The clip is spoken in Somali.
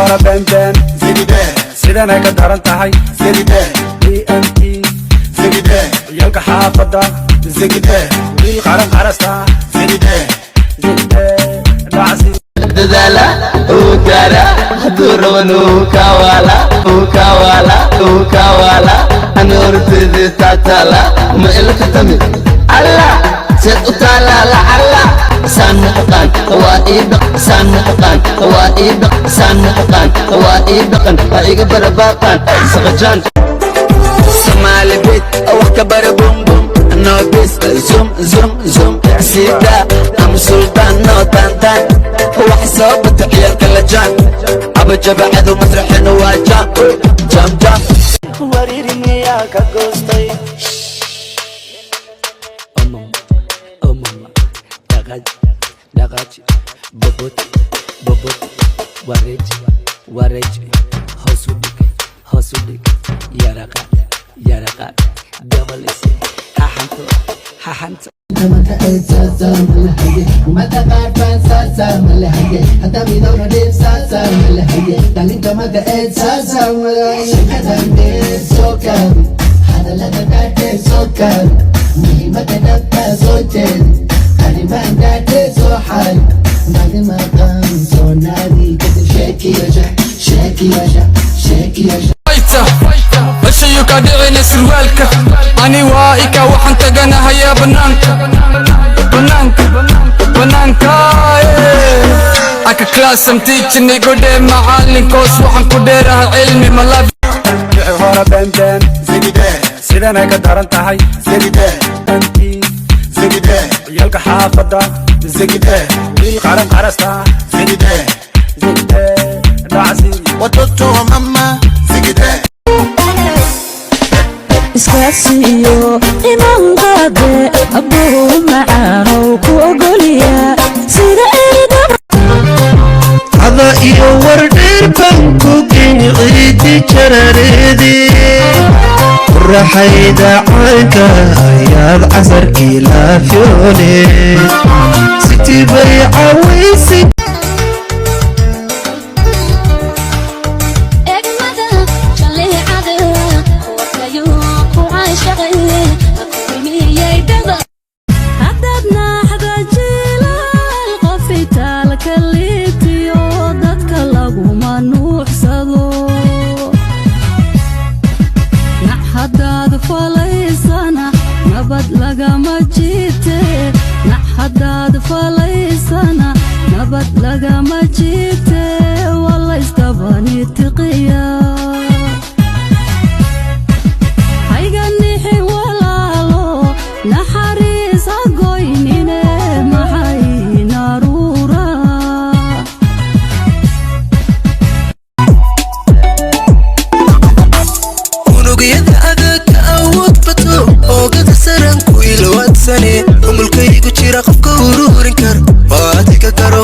hora benden zigide sidan ay ka daran tahay zigide EMT zigide yalka xaafada zigide wiil qaran qarasta zigide zigide raasi dadala ukara hadurwanu kawala anurtidi tatala ma ilkatami alla set utala la alla sanqan waida sanqan waida aiga barabaqan saqajan Somali bit awaka barabum bum no bis zum sida am sultan no tantan وحسابت عيالك اللجان أبا جبعد ومسرح نواجه جام وريرني يا كاكوستي دغاج بوبوت ورج حسودك يرقا دبلسي ححنتو متى إتساسا ملحية ومتى قارفان ساسا ملحية حتى بدون ديب ساسا ملحية دالينك متى إتساسا ملحية شكتا ديب سوكاري هذا لدى داتي سوكاري مهمة دبتا سوتين كلمان داتي سوحاري بعد ما قام سوناري كده شاكي يا جا الشيء كادعني سروالك أني وايك وحنت جنا هيا بنانك أك كلاس متيجني قدام معلم كوس وحن كديرها علمي ملاف hora benden zigide sidan ay ka daran tahay zigide EMT zigide yalka xaafada zigide wiil qaran qarasta zigide raasi watoto wa mama zigide iskaasiyo iman qaade abuu macaano ku ogoliya sida erida hada iyo wardheer baan ku geyni ciidi jarareedi quraxayda caynka ayaad casarkii laafyoone sitii bay cawaysi nabad lagama jiite walla istabani tiqiya hayganixi walaalo naxariis hagoynine maxay naruura unugyada adagka awood bato oogada saran ku ilwaadsane umulkaygu jira qofka ururin kar waa adiga garo